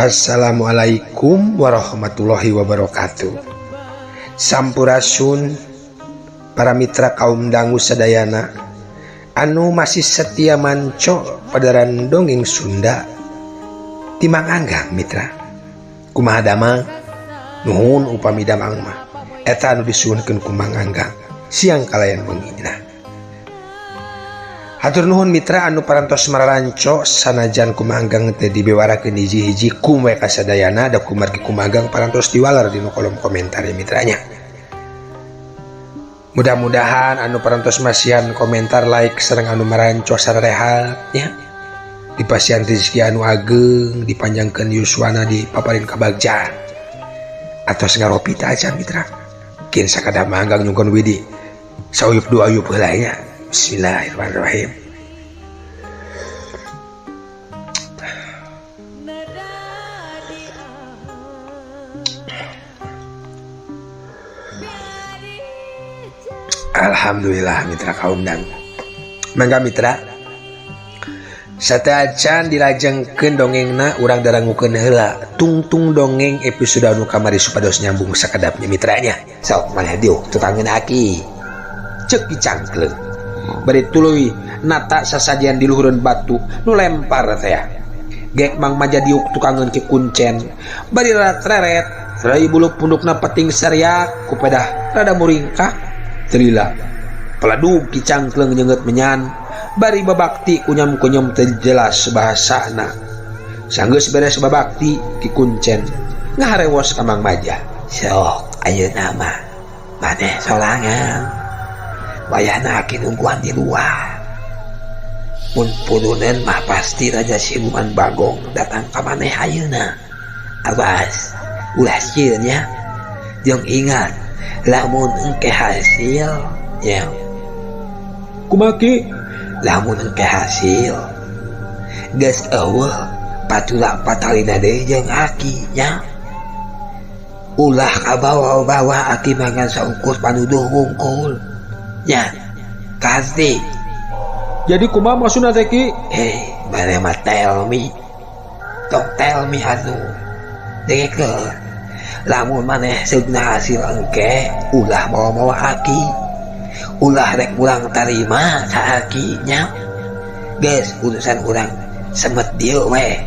Assalamualaikum warahmatullahi wabarakatuh. Sampurasun para mitra kaum dangu sadayana anu masih setia manco padaran dongeng Sunda timang anggang mitra. Kumaha damang nuhun upami damang mah eta anu disuhunkeun ku Mang Anggang siang kalayan wengi. Hatur nuhun mitra anu parantos mararanco sanajan ku Mang Anggang teu dibewarakeun hiji-hiji kumaha kasadayana da kumargi ku Mang Anggang parantos diwalar di kolom komentar ya mitranya. Mudah-mudahan anu parantos masihan komentar like sareng anu maranco sarehat nya dipasihan rezeki anu ageng dipanjangkeun yuswana dipaparin kabagja atos ngaropita aja mitra kin sakada Mang Anggang nyungkeun widi sauyup dua ayub heula nya. Bismillahirrahmanirrahim. Alhamdulillah mitra kaum dangu. Mangga mitra sateuacan dilajengkeun dongengna urang darangukeun heula tungtung dongeng episode anu kamari supados nyambung sakadapnya mitranya. Sok maneh diuk tukangeun aki ceuk dicangkleung bari tuluy nata sasajian di luhureun batu nu lempar teh gek Mang Maja diuk tukangeun ki kuncen bari reret rai bulu pundukna peting sariak ku pedah rada muringkah telila peladug ki cangkleung nyeungeut menyan bari babakti kunyam-kunyam teu jelas bahasana sanggeus beres babakti ki kuncen ngaharewos ka Mang Maja. Sok ayeuna mah maneh sorangan wayahna aki nungguan di luar mun puduneun mah pasti Raja Siluman Bagong datang ka maneh ayeuna. Awas ulah sieun nya jeung ingat lamun engke hasil nya kumaki lamun engke hasil geus eueuh patula patalina deui jeung aki nya ulah kabawa-bawa aki mangan saukur panuduh wungkul nya kasih. Jadi kumaha maksudna teh ki? Maneh mah tell me atuh dekeun lamun maneh seugna hasil engke ulah mawa-mawa aki ulah rek urang tarima ka aki nya geus urusan urang semet dieu we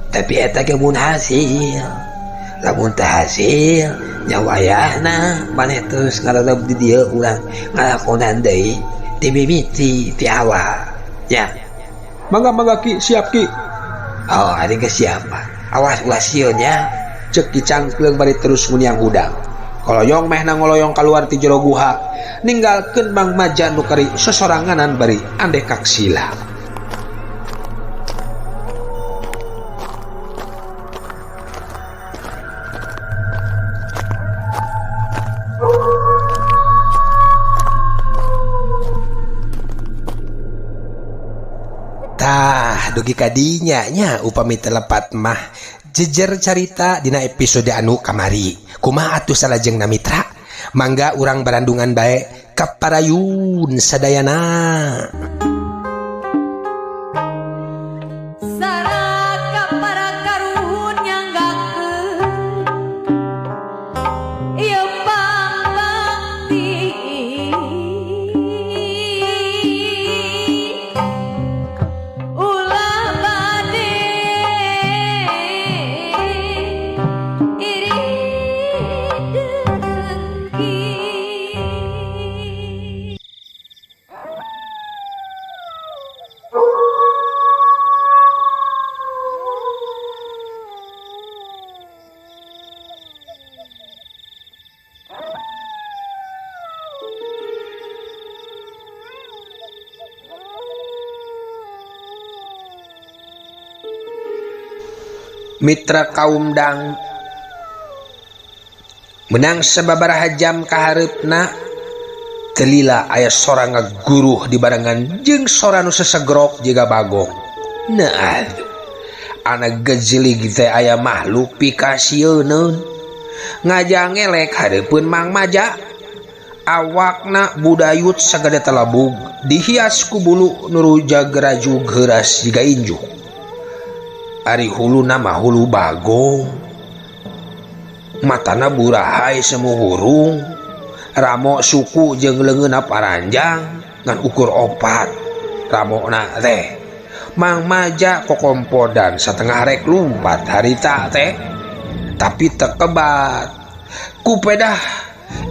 tapi eta ge mun hasil lamun teu hasil nya wayahna maneh terus ngaredep di dieu urang ngalakonan deui ti mimiti ti awal nya. Mangga ki siap ki. Oh ari geus siap awas ulah sieun nya ceuk dicangkleung bari terus muniang hudang koloyong mehna ngoloyong kaluar ti jero guha ninggalkeun Mang Maja nu kari sosoranganan bari andekak sila. Dugi kadinya nya upami telepat mah jejer carita dina episode anu kamari kumaha atuh salajengna mitra mangga urang barandungan bae kaparayun sadayana. Mitra kaum dang menang sababaraha jam kahareupna telila aya sora ngaguruh di barengan jeung sora nu sesegrok jiga Bagong. Nah anak gejelig teh aya makhluk pikasieun ngajangelek hareupeun Mang Maja awakna budayut sagede telabug dihias ku bulu nu rujag rajug heuras jiga injuk. ari hulu nama hulu bagong, matana burahay semuhurung, ramo suku jeung leungeunna paranjang ngan ukur 4. Ramona teh Mang Maja kokompodan satengah rek lumpat harita teh, tapi tekebat kupedah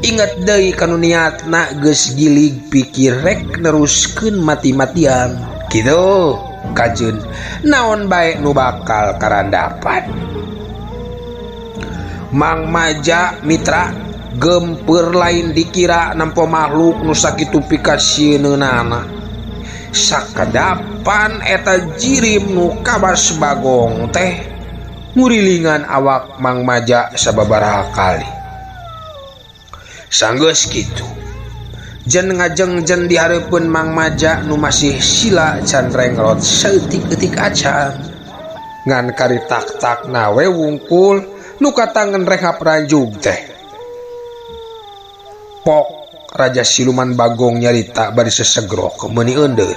inget deui kanu niatna geus gilig pikir rek neruskeun mati-matian kitu. Kajeun naon bae nu bakal karandapan. Mang Maja mitra gempeur lain dikira nampo makhluk nu sakitu pikasieunana. Sakadapan eta jirim nu kabas bagong teh ngurilingan awak Mang Maja sababaraha kali. Sanggeus kitu jen ngajengjen di hareupeun Mang Maja nu masih sila can rengrot saeutik-eutik acan ngan karitak-takna we wungkul nu katangen rehap ranjug teh. Pok Raja Siluman Bagong nyarita bari sesegrok meuni eundeur.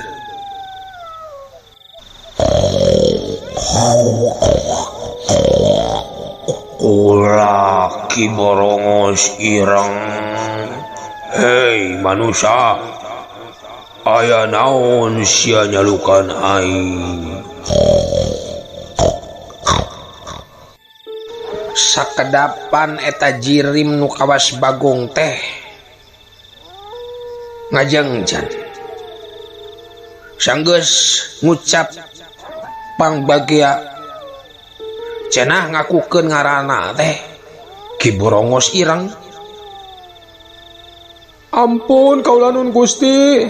Ulah Ki Borongos ireng. Hei manusia, aya naon sia nyalukan aing? Sakedapan eta jirim nu kawas bagong teh ngajengjan sanggeus ngucap pangbagia cenah ngakukeun ngaranna teh Ki Borongos ireng. Ampun kaulanun Gusti,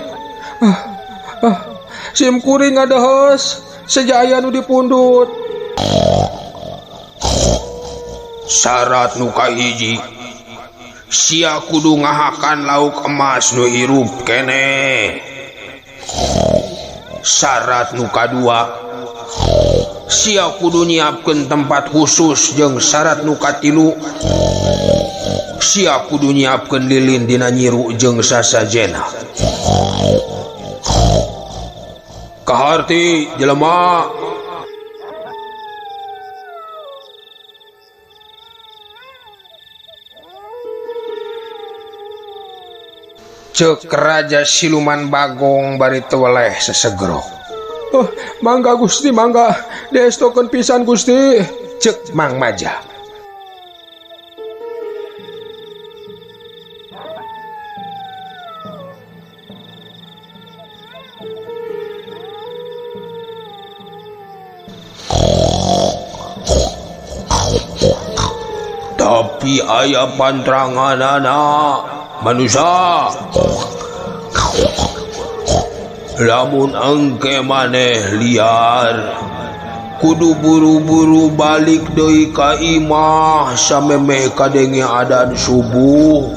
sim kuring ngadehes sejaya nu dipundut. Syarat nu kahiji, sia kudu ngahakan lauk emas nu hirup kene. Syarat nu kadua, sia kudu nyiapkeun tempat khusus jeung syarat nu katilu, sia kudu nyiapkeun lilin dina nyiru jeung sasajena. Kaharti jelema. Ceuk Raja Siluman Bagong bari teweleh sesegro. Mangga Gusti, mangga diestokeun pisan Gusti, ceuk Mang Maja. Tapi aya pantranganana manusia, lamun engke maneh liar kudu buru-buru balik deui ka imah samemeh kadenge adan subuh.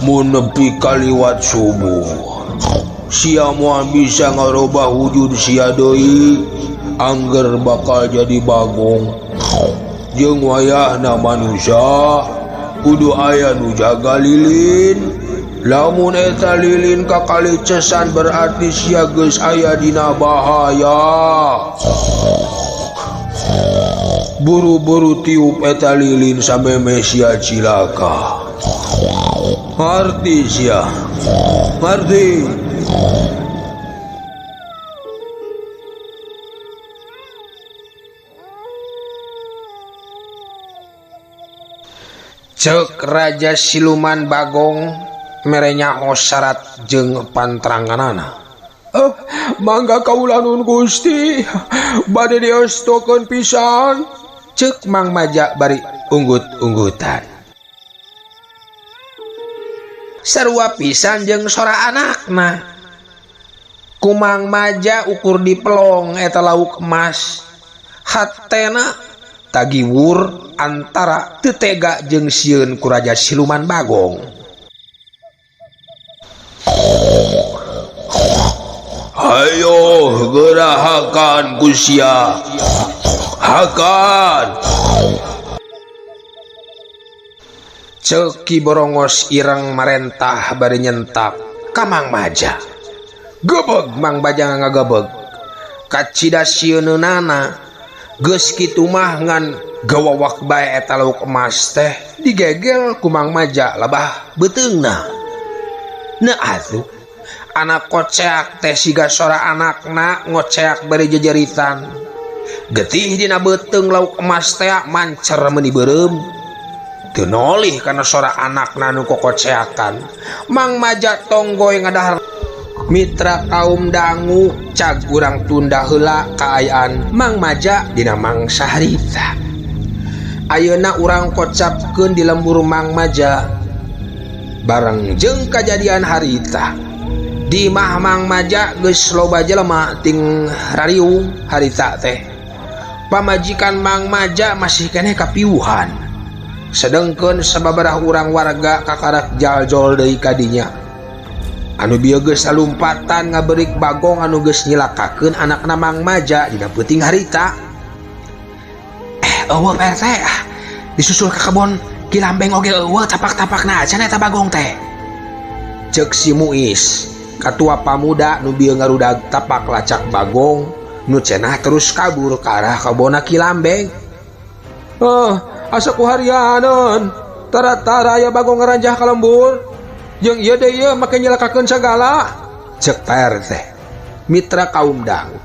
Mun nepi kaliwat subuh sia moal bisa ngarobah wujud sia deui, angger bakal jadi bagong. Jeung wayahna manusia kudu aya nu jaga lilin. Lamun eta lilin kakalecesan berarti sia geus aya dina bahaya. Buru-buru tiup eta lilin samemeh sia cilaka. Ngarti sia? Ngarti? Ceuk Raja Siluman Bagong merenya syarat jeung pantranganana. Mangga kaulanun Gusti, bade diestokeun pisan, ceuk Mang Maja bari unggut-unggutan. Sarua pisan jeung sora anakna. Ku Mang Maja ukur dipelong eta lauk emas. Hatena tagiwur antara teu tega jeung sieun ku Raja Siluman Bagong. Hayo gerahakan ku sia, hakan. Ceuk Ki Borongos ireng marentah bari nyentak ka Mang Maja. Gebeg Mang Maja ngagebeg. kacidasieunana geus kitu mah ngan gawawak bae eta lauk emas teh digegel ku Mang Maja labah beuteungna. Na atuh anak koceak teh siga sora anakna ngoceak bari jejeritan. Getih dina beuteung lauk emas teh mancer meuni beureum. Teu nolih kana sora anakna nu kokoceakan. Mang Maja tonggoy ngadahar mitra kaum dangu cag urang tunda heula kaayaan Mang Maja dina mangsa harita. Ayeuna urang kocapkeun di lembur Mang Maja bareng jeung kajadian harita. Di mah Mang Maja geus loba jelema ting rariung harita teh. Pamajikan Mang Maja masih keneh kapiuhan. Sedengkeun sababaraha urang warga kakarak jaljol deui ka dinya. Anu bieu geus salumpatan ngaberik bagong anu geus nyilakakeun anakna Mang Maja dina peuting harita. Eueuh Pak RT, disusul ka kebon Kilambeng oge eueuh tapak-tapakna acan eta bagong teh. Ceuk si Muis, katua pamuda nu bieu ngarudag tapak lacak bagong nu cenah terus kabur ka arah kebonna Kilambeng. Asa kuharianeun tara-tara aya bagong ngaranjah ka lembur. Jeung ieu deui ieu make nyelakakeun sagala. Ceuk Pak RT. Mitra kaum dangu.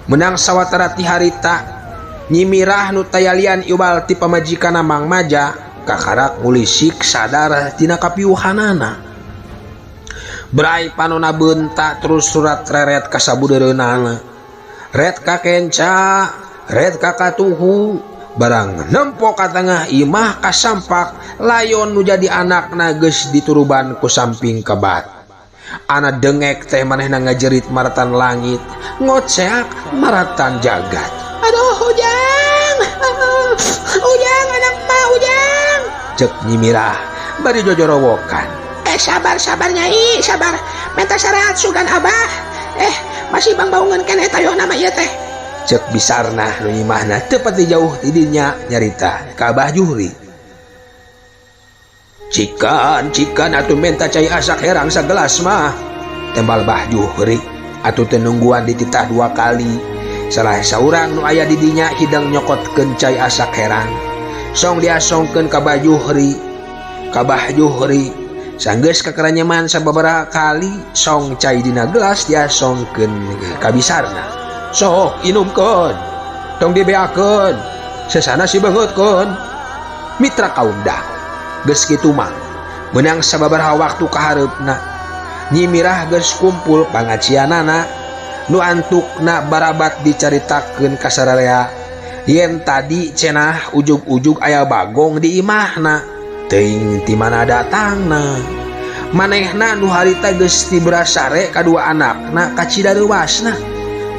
Menang sawatara ti harita nyimirah nu tayalian iwal ti pamajikanna Mang Maja kakarak ngulisik sadar tina kapiuhanana. Brai panona beunta terus surat reret ka sabudereunana. Ret ka kenca, ret ka katuhu, barang nempo ka tengah imah kasampak layon nu jadi anakna geus dituruban ku samping kebat. Ana dengek teh manehna ngajerit maratan langit, ngoceak maratan jagat. Aduh Ujang, Ujang anak mah Ujang. Cek nyimirah bari jojorowokan. Sabar Nyai, sabar. Menta sareat sugan Abah. Masih bang baungan keneh tayo nama ieu teh. Cek bisarna nu imahna teu pati jauh ti dinya nyarita ka Abah Juhri. Cikan atuh menta cai asak herang sagelas mah. Tembal Bah Juhri atuh teu nungguan dititah 2 kali. Salah saurang nu aya di dinya hidang nyokotkeun cai asak herang. Song diasongkeun ka Bah Juhri. Ka Bah Juhri sanggeus kakeranyaman sababaraha kali song cai dina gelas diasongkeun ka bisarna. Sok inumkeun, tong dibeakeun, sesana si beungeutkeun. Mitra kaum dangu geus kitu mah meunang sababaraha waktu kahareupna nyimirah geus kumpul pangacianana nu antukna barabat dicaritakeun ka sararea yen tadi cenah ujug-ujug aya bagong di imahna. Teuing ti mana datangna. Manehna nu harita geus tibrasare kadua anakna ka cidareuwasna.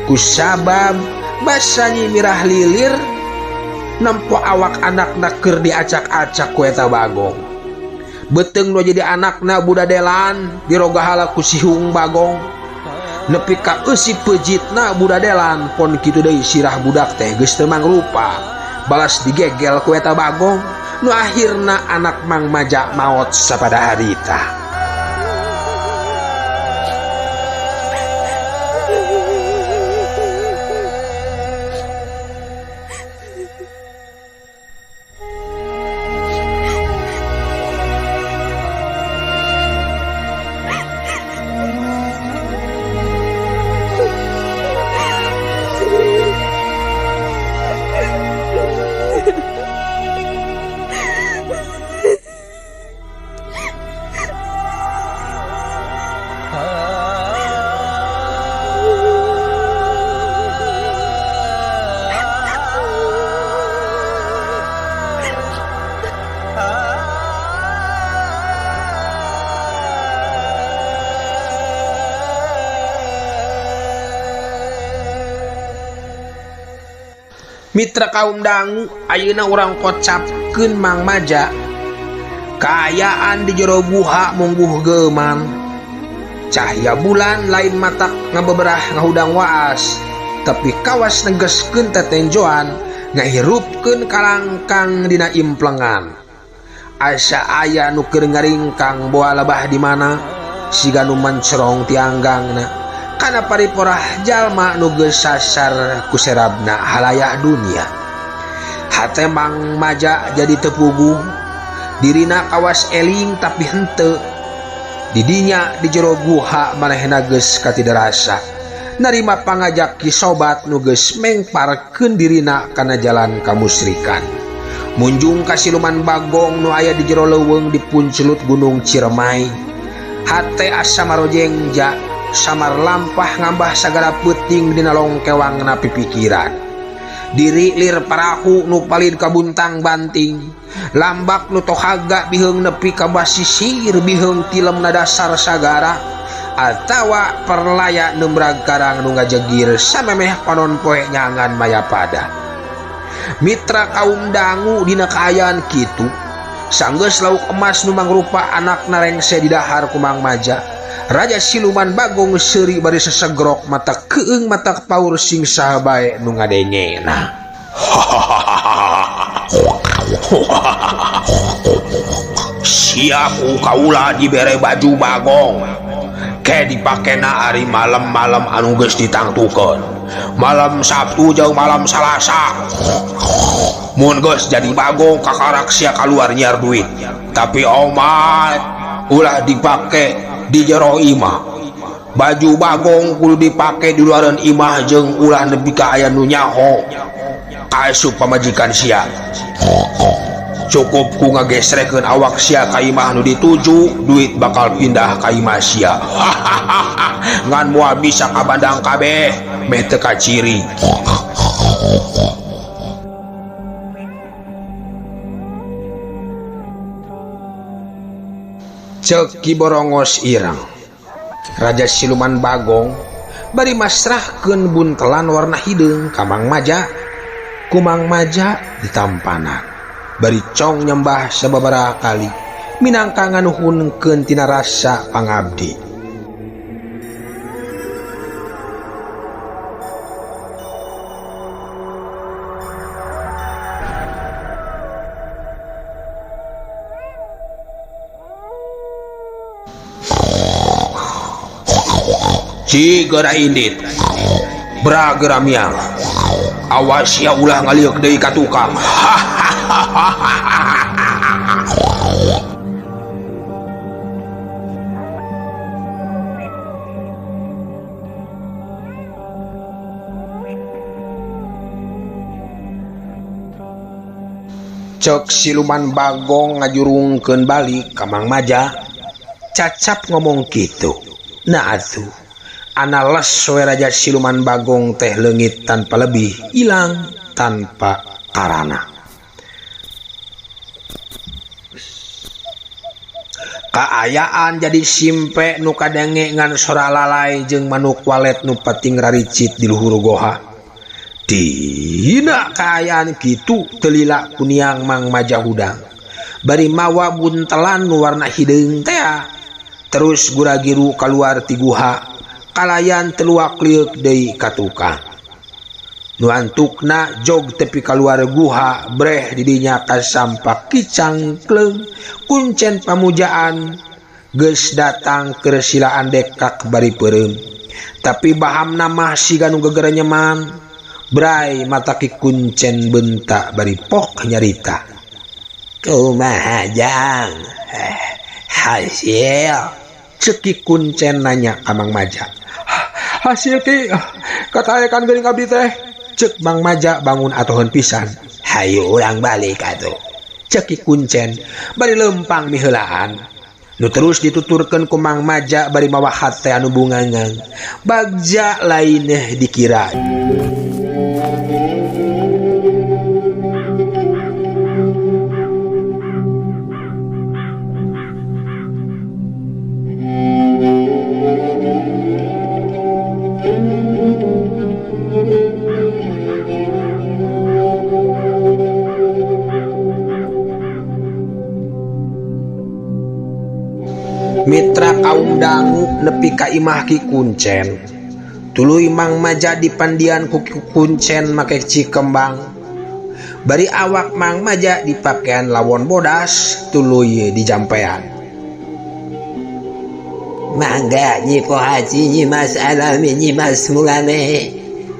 Kusabab basa nyimirah lilir nempo awak anakna keur diacak-acak ku eta bagong. Beuteung nu jadi anakna budadelan dirogahala ku sihung bagong. Nepi ka eusi peujitna budadelan pon kitu deui sirah budak teh geus teu mangrupa. Balas digegel ku eta bagong. Nu akhirna anak Mang Maja maot sapada harita. Mitra kaum dangu, ayeuna urang kocapkeun Mang Maja kaayaan di jero buha mungguh geuman. Cahya bulan lain matak ngabeberah ngahudang waas, tapi kawas negeskeun tetenjoan ngahirupkeun kalangkang dina implengan. Asa aya nu keur ngaringkang boa lebah di mana siga nu mencerong ti anggangna. kana pariporah jalma nu geus sasar ku serabna halayak dunia. Hate Mang Maja jadi tepuguh, dirina kawas eling tapi henteu. Didinya di jero guha manehna geus katidarasa narima pangajak ki sobat nu geus mengparkeun dirina kana jalan kamusrikan. Munjung ka siluman bagong nu aya di jero leuweung di puncelut Gunung Ciremai. Hate asa marojengja samar lampah ngambah sagara peuting dina longkewangna pipikiran. Diri lir parahu nu palid kabuntang banting, lambak nu tohaga biheung nepi ka basisir biheung tilemna dasar sagara, atawa perlaya nembrag karang nu ngajegir samemeh panon poe nyangan mayapada. Mitra kaum dangu dina kaayaan kitu, sanggeus lauk emas nu mangrupa anak narengse di dahar ku Mang Maja. Raja siluman bagong seuri bari sesegrok mata keung mata paur sing saha bae nu ngadengena. Siap kaula dibere baju bagong ke dipakena ari malam-malam anu geus ditangtukeun. Malam Sabtu jeung malam Salasa. Mun geus jadi bagong kakarak sia kaluar nyiar duit. Tapi omat ulah dipake di jero imah. Baju bagong kudu dipake di luaran imah jeung ulah nepi ka aya nu nyaho kaasup pamajikan sia. Cukup ku ngagesrekeun awak sia ka imah nu dituju, duit bakal pindah ka imah sia. Ngan moal bisa kabandang kabeh meh teu kaciri. Cek Ki Borongos irang, Raja siluman bagong bari masrahkeun buntelan warna hideung ka Mang Maja. Ku Mang Maja ditampanan bari cong nyembah sababaraha kali minangka nganuhunkeun tina rasa pangabdi. Cigera indit bragera miang, awas ya ulah ngaliuk deui ka tukang. Cek siluman bagong ngajurungkeun balik ka Mang Maja, cacap ngomong kitu. Nah atuh anales we Raja siluman bagong teh leungit tanpa lebih, ilang tanpa karana. Kaayaan jadi simpe nu kadenge ngan sora lalai jeung manuk walet nu pating raricit di luhur goha. Dina kaayaan kitu teu lila kuniang Mang Maja hudang bari mawa buntelan nu warna hideung teh terus gura-giru keluar ti guha kalayan teluak liuk deui ka tukang. Nu antukna jog tepi keluar guha breh didinya kasampak kicangkleung kuncen pamujaan geus datang keur silaan dekak bari peureum. Tapi bahamna mah siga nu gegere nyeman bray mata ki kuncen bentak bari pok nyarita. Kumaha jang? Hasil ceki kuncen nanya ka Mang Maja. Hasil ki kataekan geuning abdi teh. Cek Mang Maja bangun atoheun pisan. Hayu urang balik atuh. Ceki kuncen bari lempang miheulaan. Nu terus dituturkeun ku Mang Maja bari mawa hate anu bungangang. Bagja lain dikira. Mitra kaum dangu nepi ka imah ki kuncen. Tuluy Mang Maja dipandian ku kuncen make cikembang. Bari awak Mang Maja dipakean lawon bodas tuluy dijampean. Mangga Nyi Po Haji Nyi Mas Alami Nyi Mas Mulane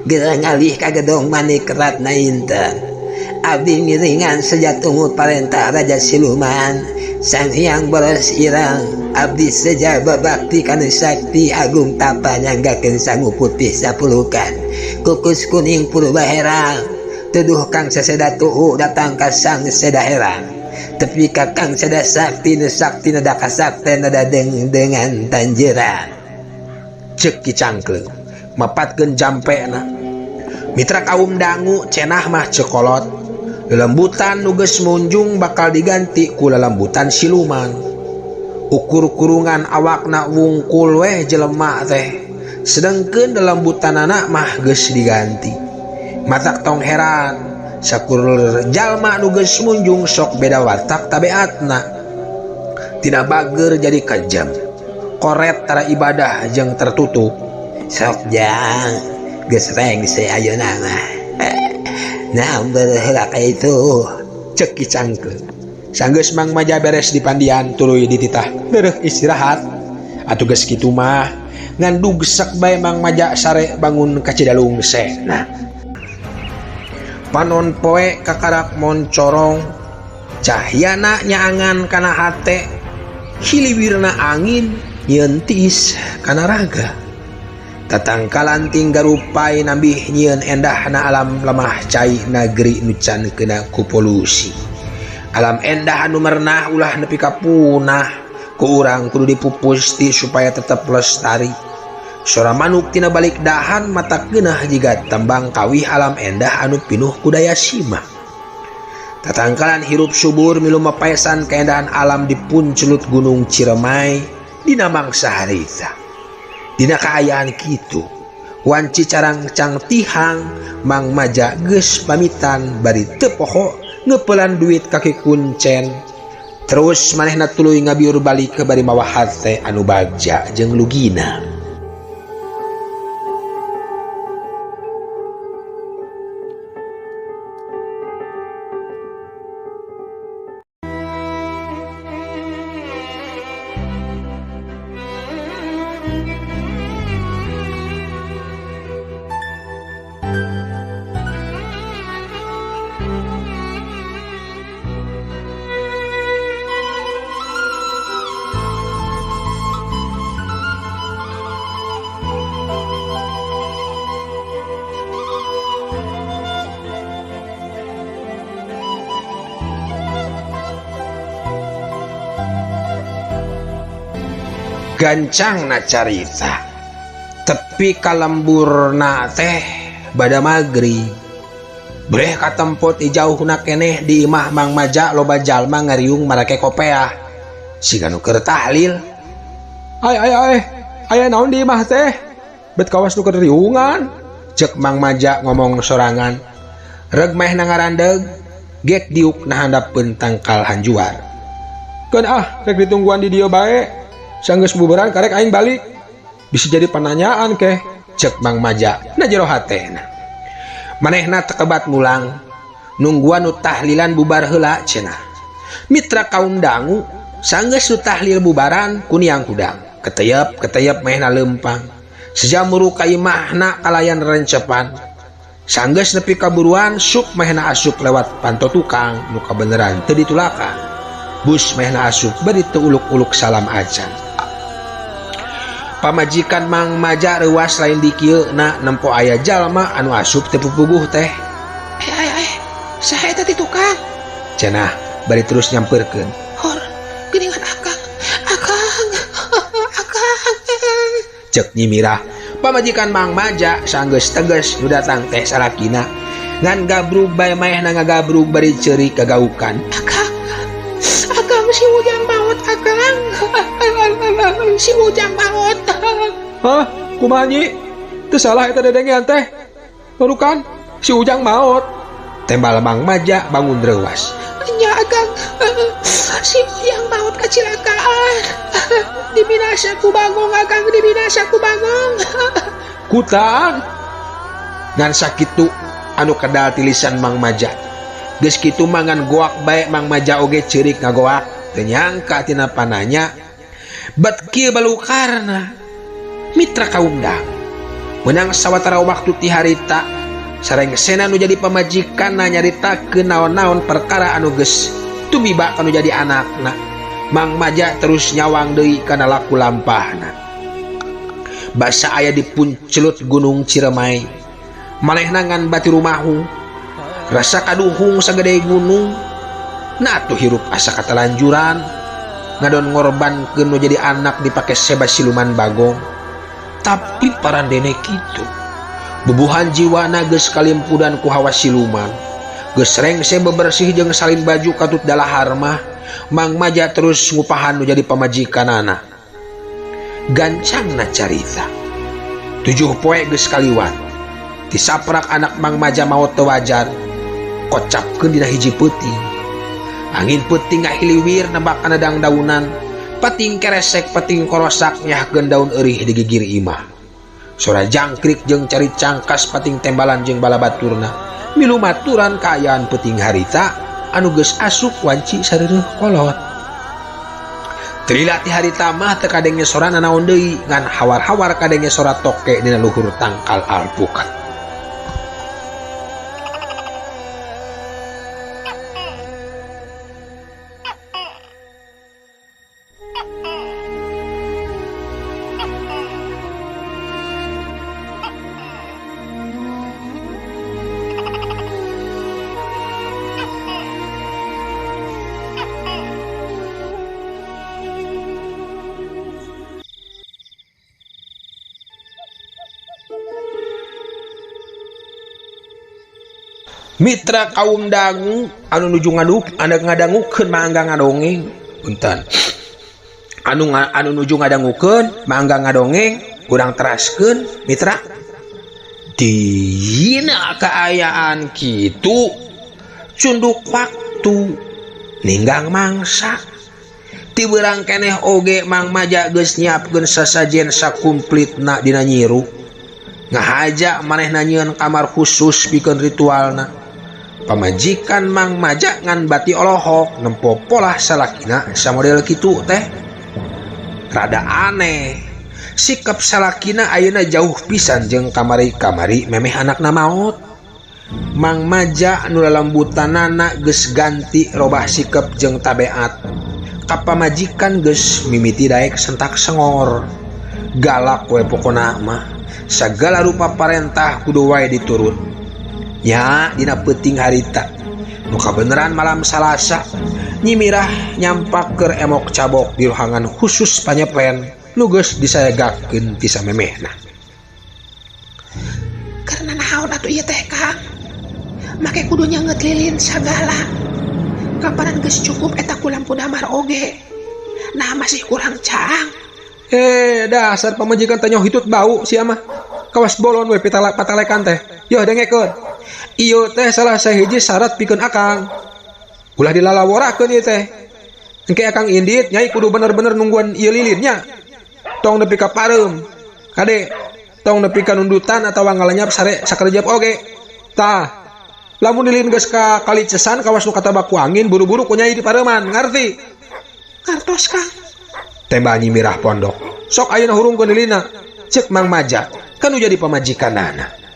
geura ngalih ka gedong Manikeratna inten. Abdi miringan sejatunggu parentah Raja Siluman Sang Hyang Boros Irang. Abdi seja babakti kana sakti agung tapa nyanggakeun sangu putih sapulukan kukus kuning purba herang. Teduh Kang Seseda Tuhu datang ka Sang Seda Herang. Tepi ka Kang Seda Sakti nu sakti nada kasakti nada dengan tanjeran. Cek Ki Cangkleng mapatkeun jampena. Mitra kaum dangu cenah mah cekolot. Lelembutan nu geus munjung bakal diganti ku lelembutan siluman. Ukur kurungan awakna wungkul weh jelema teh. Sedengkeun lelembutan anak mah geus diganti. Matak tong heran sakur jalma nu geus munjung sok beda watak tabeatna. Tina bager jadi kejam. Koret tara ibadah jeung tertutup. Sok jang geus rengse ayeuna mah. Naon heula ka itu. Cek Ki Cangkleng. Sanggeus Mang Maja beres di pandian tuluy dititah deureuh istirahat. Atuh geus kitu mah ngan dugsek bae Mang Maja sare bangun ka Cidalung Sena. Panon poe kakarak moncorong cahyana nyaangan kana hate hiliwirna angin nyentis kana raga. Tatangkalan tinggal rupai nambih nyieun endahna alam lemah cai nageri nucan kena ku polusi. Alam endah anu merenah ulah nepi ka punah ku urang kudu dipupusti supaya tetap lestari. Sora manuk tina balik dahan mata geunah jiga tembang kawih alam endah anu pinuh ku daya simak. Tatangkalan hirup subur milu mapaesan keendahan alam di puncelut Gunung Ciremai dina mangsa harita. Dina kaayaan kitu wanci carang cang tihang Mang Maja geus pamitan bari teu poho ngeupelan duit kaki kuncen. Terus manehna tuluy ngabiur balik ke bari mawa hate anu bagja jeung lugina. Gancangna carita tepi kalemburna teh bada maghrib breh katempot ijauhna keneh di imah Mang Maja loba jalma ngariung marake kopeah siga nu keur tahlil. Aya naon di imah teh bet kawas nu keur riungan cek Mang Maja ngomong sorangan. Reg meh ngarandeg gek diuk na handapeun tangkal hanjuar. Keun rek ditungguan di dieu bae. Sanggeus bubaran karek aing balik. Bisa jadi pananyaan keh cek Mang Maja na jero hatena. Manehna tekebat mulang nungguan nu tahlilan bubar heula cenah. Mitra kaum dangu sanggeus nu tahlil bubaran kuniang kudang keteyep mehna lempang sejamuru ka imahna kalayan rencepan. Sanggeus nepi kaburuan suk mehna asup lewat panto tukang nu kabeneran teu ditulakan. Bus mehna asup bari teu uluk-uluk salam acan. Pamajikan Mang Maja reuas lain di kieu na nempo aya jalma anu asup teu pupuguh teh. Saha eta ti tukang? Cenah bari terus nyampeurkeun. Hor, geuningan akang. Cek Nyi Mirah, pamajikan Mang Maja sanggeus teges nu datang teh salakina. Ngan gabrug bae maehna ngagabrug bari ceurik kagaukan. Akang si Ujang maot akang. Si Ujang maot. Hah? Kumaha Nyi? Teu salah eta dedengean teh. Barukan si Ujang maot. Tembal Mang Maja bangun reuas. Nya akang. Si Ujang maot kecelakaan. Dibinasa ku Bagong akang, dibinasa ku Bagong. Kutaan. Ngan sakitu anu kadal ti lisan Mang Maja. Geus kitu mangan goak bae Mang Maja oge ceurik ngagoak. Teu nyangka tina pananya bat kieu balukarna mitra kaumdang menang sawatara waktu ti harita sareng sena nu jadi pamajikan nyaritakeun naon-naon perkara anu geus tumiba anu jadi anakna. Mang Maja terus nyawang deui kana laku lampahna. Basa aya di puncelut gunung Ciremai manehna ngan bati rumahu rasa kaduhung sagede gunung na atuh hirup asa katalanjuran ngadon ngorbankeun nu jadi anak dipake sebas siluman bagong. Tapi parandene kitu bubuhan jiwana geus kalimpudan ku hawa siluman geus rengse bebersih jeung salin baju katut dalahar mah Mang Maja terus ngupahan nu jadi pamajikanana. Gancangna carita 7 poe geus kaliwat ti saprak anak Mang Maja maot teu wajar kocapkeun dina hiji peuting. Angin peuting ngahiliwir nebak kana dangdaunan pating keresek pating korosak nyahkeun daun eurih di gigir imah. Sora jangkrik jeung cari cangkas pating tembalan jeung balabaturna milu maturan kaayaan peuting harita anu geus asup wanci sareureum kolot. Telila ti harita mah teu kadenge sorana naon deui ngan hawar-hawar kadenge sora toke dina luhur tangkal alpukat. Mitra kaum dangu anu nuju ngadangukeun mangga ngadongeng punten anu nuju ngadangukeun mangga ngadongeng urang teraskeun mitra dina kaayaan kitu cunduk waktu ninggang mangsa ti beurang keneh oge Mang Maja geus nyiapkeun sasajen sakumplitna dina nyiru ngahaja manehna nyieun kamar khusus pikeun ritualna. Pamajikan Mang Maja ngan bati olohok nempo pola salakina samodel kitu teh rada aneh. Sikap salakina ayeuna jauh pisan jeung kamari-kamari memeh anakna maot. Mang Maja nu lalembutanana geus ganti robah sikap jeung tabeat. Ka pamajikan geus mimiti daek sentak sengor. Galak we pokona mah sagala rupa parentah kudu wae diturut. Ya dina peuting harita nu kabeneran malam Salasa nyimirah nyampak keur emok cabok di ruangan khusus panyeplen nu geus disaegakeun ti samemehna. Karena naon atuh ieu teh Kang? Make kudu nyeungeut lilin sagala. Kapanan geus cukup eta ku lampu damar oge. Nah masih kurang cang. Dasar pamajikan teh nyoh hitut bau sia mah. Kawas bolon we patalekan teh. Yo dengekeun. Ieu teh salah sahiji syarat pikeun akang. Ulah dilalaworakeun ieu teh. Engke akang indit nyai kudu bener-bener nungguan ieu lilinnya. Tong nepi ka pareum. Kade, tong nepi ka nundutan atawa ngalanyap sare sakerejep oge. Tah. Lamun lilin geus ka kali cesan kawas nu katabak ku angin buru-buru ku nyai di pareuman, ngarti? Ngartos Kang. Tembak nyimirah pondok. Sok ayeuna hurungkeun lilina. Ceuk Mang Maja kan nu jadi pamajikanana.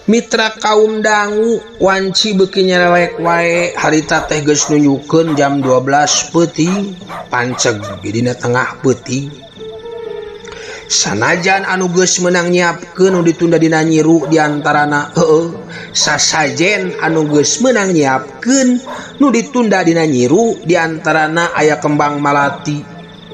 Mitra kaum dangu wanci beuki nyelewek wae harita teh geus nunjukeun jam 12 peuting panceg dina tengah peuting. Sanajan anu geus meunang nyiapkeun nu ditunda dina nyiru diantarana sasajen anu geus meunang nyiapkeun nu ditunda dina nyiru diantarana aya kembang malati,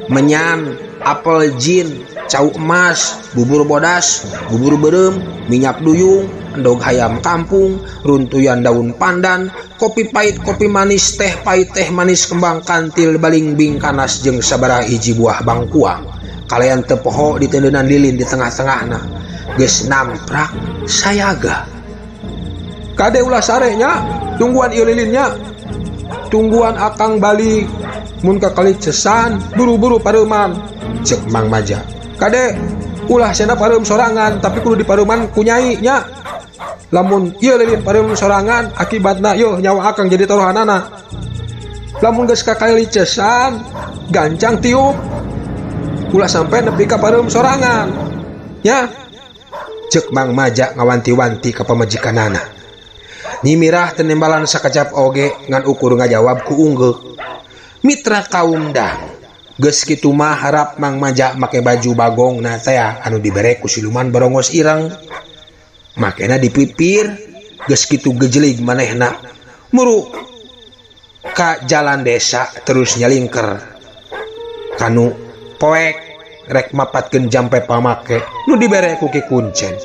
menyan, apel jin, cau emas, bubur bodas, bubur beureum, minyak duyung, endog hayam kampung, runtuyan daun pandan, kopi pahit kopi manis, teh pahit teh manis, kembang kantil, balimbing kanas jeung sabaraha hiji buah bangkuang. Kalian tepoho di tendenan lilin di tengah-tengahna geus namprak sayaga. Kade ulah sarenya tungguan ieu lilinnya. Tungguan akang balik mun ka kali cesan buru-buru pareuman. Cek Mang Maja. Kade ulah cenah pareum sorangan tapi kudu dipareuman ku nyai nya. Lamun ieu lilin pareum sorangan akibatna yo nyawa akang jadi taruhanana. Lamun geus kakalicesan gancang tiup ulah sampai nepi ka pareum sorangan nya. Cek Mang Maja ngawanti-wanti ka pamajikanana. Nyimirah tenembalan sakajap oge ngan ukur ngajawab ku unggul. Mitra kaum dang geus kitu mah harap Mang Maja make baju bagong na teh anu dibere ku siluman barongos ireng. Makena dipipir geus kitu gejelig manehna muru ka jalan desa terus nyalingker kanu poek rek mapatkeun jampe pamake nu dibere ku Ki Kuncen.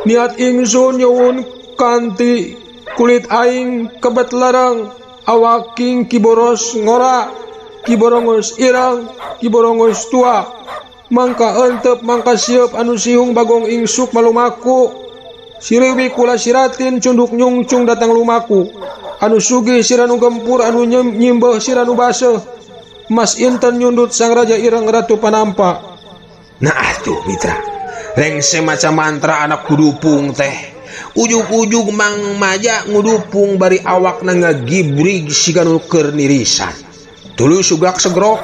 Niat ingsun nyuwun kanti kulit aing kebet larang awaking kiboros ngora kiborongos irang kiborongos tua mangka entep mangka sieup anu sihung bagong ingsuk malumaku siriwi kula siratin cunduk nyungcung datang lumaku anu sugih siranu gempur anu nyimbeuh siranu baseuh mas inten nyundut sang raja ireng ratu panampa. Nah atuh mitra reng semacam mantra anak kudupung teh ujug-ujug Mang Maja ngudupung bari awakna ngagibrig siganu keur nirisan tuluy sugak segrok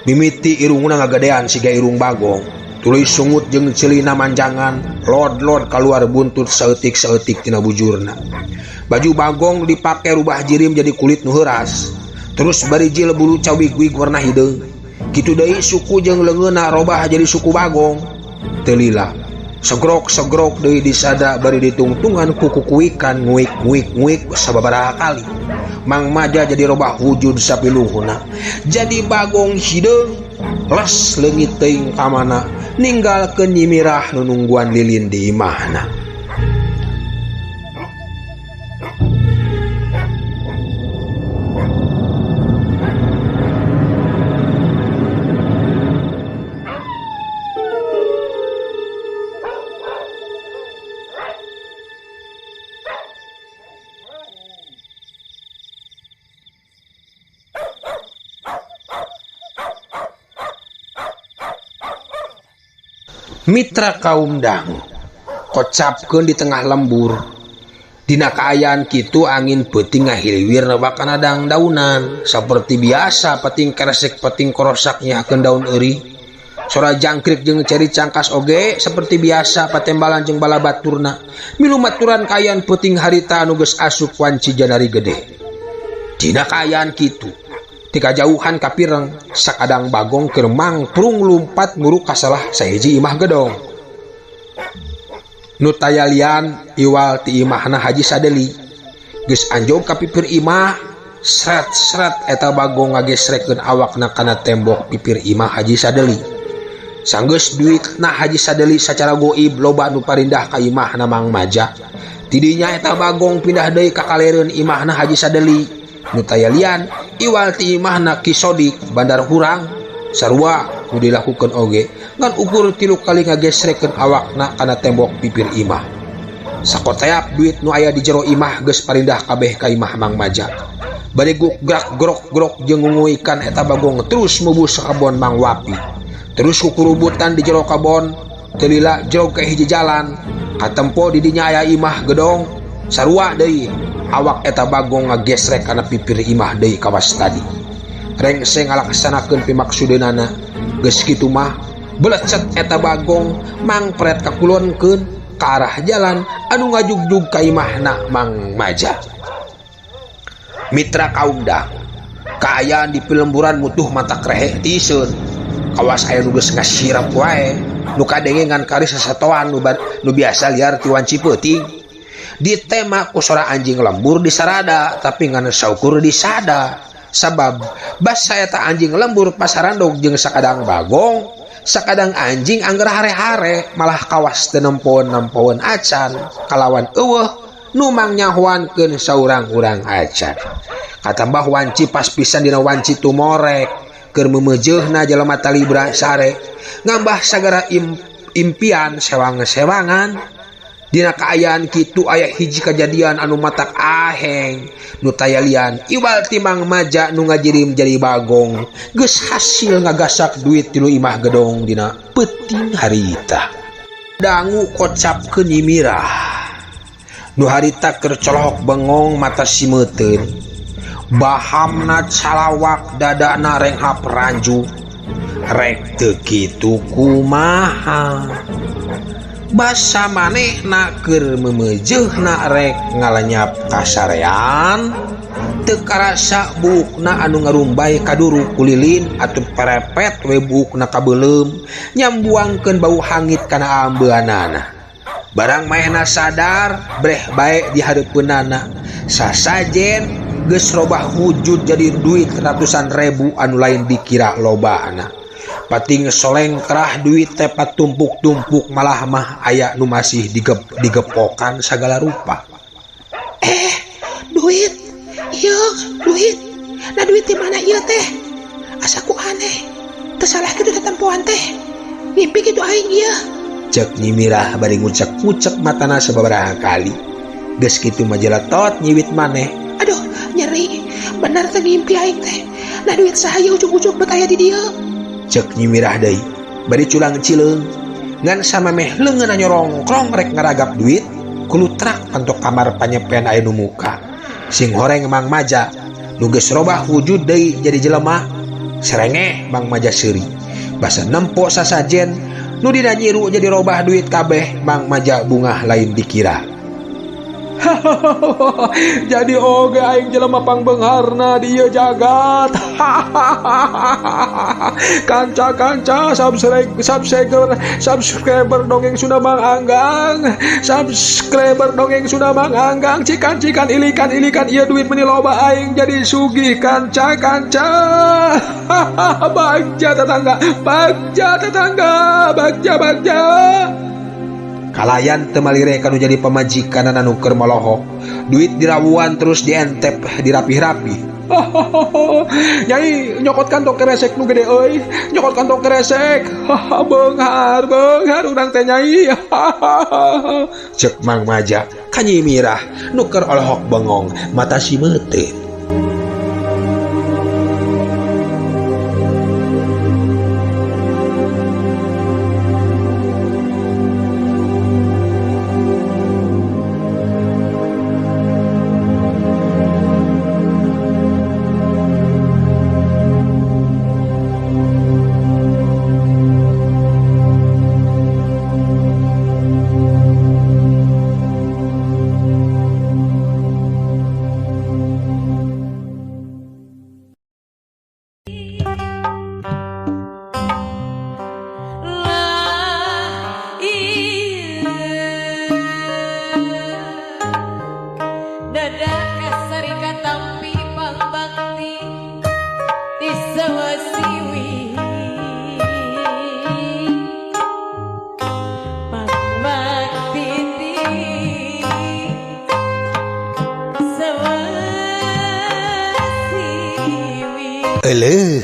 mimiti irungna ngagadean siga irung bagong tuluy sungut jeung celina manjangan lod-lod kaluar buntut saeutik-saeutik tina bujurna. Baju bagong dipake rubah jirim jadi kulit nu heuras terus bari jil bulu cawig-wig warna hideung kitu deui suku jeung leungeunna robah jadi suku bagong teu lila segrok-segrok deui disada bari ditungtungan ku kukuikan nguik-nguik sababaraha kali. Mang Maja jadi robah wujud sapiluhuna jadi bagong hideung les leungit teuing ka mana ninggalkeun nyimirah nu nungguan lilin di imahna. Mitra kaum dangu kocapkeun di tengah lembur dina kaayaan kitu angin peuting ngahiliwir nebakana dang-daunan saperti biasa peting keresek peting korosak nyakeun daun euri sora jangkrik jeung ceri cangkas oge seperti biasa patembalan jeung balabaturna milu maturan kaayaan peuting harita anu geus asup wanci janari gede. Dina kaayaan kitu ti kajauhan kapireng sakadang bagong keur mangprung lumpat nguruk ka salah sahiji imah gedong. Nu tayalian iwal ti imahna Haji Sadeli geus anjog ka pipir imah sret-sret eta bagong ngagesrekeun awakna kana tembok pipir imah Haji Sadeli. Sanggeus duitna Haji Sadeli sacara goib loba nu parindah ka imahna Mang Maja. Tidinya eta bagong pindah deui ka kalereun imahna Haji Sadeli. Nu tayalian iwal ti imahna Ki Sodik bandar hurang sarua nu dilakukeun oge ngan ukur 3 kali ngagesrekeun awakna kana tembok pipir imah. Sakoteap duit nu aya di jero imah geus parindah kabeh ka imah Mang Maja. Bari gugrak grok-grok jeung ngunguikan eta bagong terus mubus ka kabon Mang Wapi. Terus kukurubutan di jero kabon teu lila jero ka hiji jalan katempo di dinya aya imah gedong sarua deui awak eta bagong ngagesrek kana pipir imah deui kawas tadi. Rengseng ngalaksanakeun pimaksudeunana geus kitu mah belecet eta bagong mangpret kakulonkeun ka arah jalan anu ngajugjug ka imahna Mang Maja. Mitra kaum dang kaayaan di pelemburan mutuh mata krehe tiseun kawas aya nu geus ngasirap wae nu kadenge ngan kari sasatoan nu biasa liar ti wanci peuting. Ditema ku sora anjing lembur di sarada tapi ngan saukur di sada sabab basa eta anjing lembur pasarandog jeung sakadang bagong sakadang anjing angger hare-hare malah kawas teu nempoeun acan kalawan eueuh nu mangnyahoankeun saurang-urang acan. Katambah wanci pas pisan dina wanci tumorek keur memejeuna jelema talibra sare ngambah sagara impian sewang-sewangan Dina kaayaan kitu aya hiji kejadian anu matak aheng nu tayalian iwal timang maja nu ngajirim jadi bagong geus hasil ngagasak duit tilu imah gedong dina peuting harita. Dangu kocapkeun nyimirah nu harita keur colok bengong mata simeuteun bahamna calawak dadana renghap ranju rek teu kitu kumaha basa manehna keur memejeuhna rek ngalenyap kasarean teu karasa buukna anu ngarumbay kaduru kulilin atuh perepet we buukna kabeulem nyambuangkeun bau hangit kana ambeunana. Barang maehna sadar breh bae di hareupeunana sasajen geus robah wujud jadi duit ratusan ribu anu lain dikira lobana. Pating soleng kerah duit teh patumpuk-tumpuk malah mah aya nu masih digepokan sagala rupa. Duit iya duit nah duit di mana iya teh asaku aneh tersalah gitu tetempoan teh mimpi gitu aing iya Cek nyimirah bari ngucek-ngucek matana sababaraha kali geus kitu majalah tot nyiwit maneh. Aduh nyeri bener teh mimpi aing teh nah duit sahaya ujug-ujug bet aya di dieu. Cek nyimirah deui bari culang cileung ngan samemeh leungeunna nyorongkrong rek ngaragap duit kulutrak kantok kamar panyepen aya nu muka sing horeng Mang Maja nu geus robah wujud deui jadi jelema serengeh Mang Maja seuri basa nempo sasajen nu dina nyiru jadi robah duit kabeh Mang Maja bungah lain dikira. Jadi oge aing jelema pangbeungharna di ieu jagat. Kanca-kanca subscriber dongeng Sunda Mang Anggang. Subscriber dongeng Sunda Mang Anggang cikan-cikan ilikan ieu duit meni loba aing jadi sugih kanca-kanca. Bagja tetangga. Kalayan teu malire kanu jadi pamajikan anu keur moloho duit dirawuan terus dientep dirapih-rapih. Nyai nyokot kantong keresek nu gede euy nyokot kantong keresek. Beunghar urang teh nyai. Cek Mang Maja ka nyimirah nu keur olehok bengong mata simeuteun.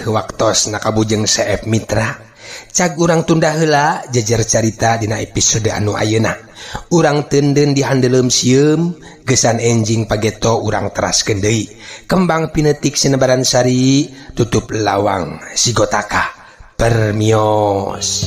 Waktos nakabujeng Seep Mitra cag urang tunda heula jejer carita dina episode anu ayeuna urang teunden dihandeuleum sieum geusan enjing pageto urang teraskeun deui kembang pinetik sinebaran sari tutup lawang sigotaka permios.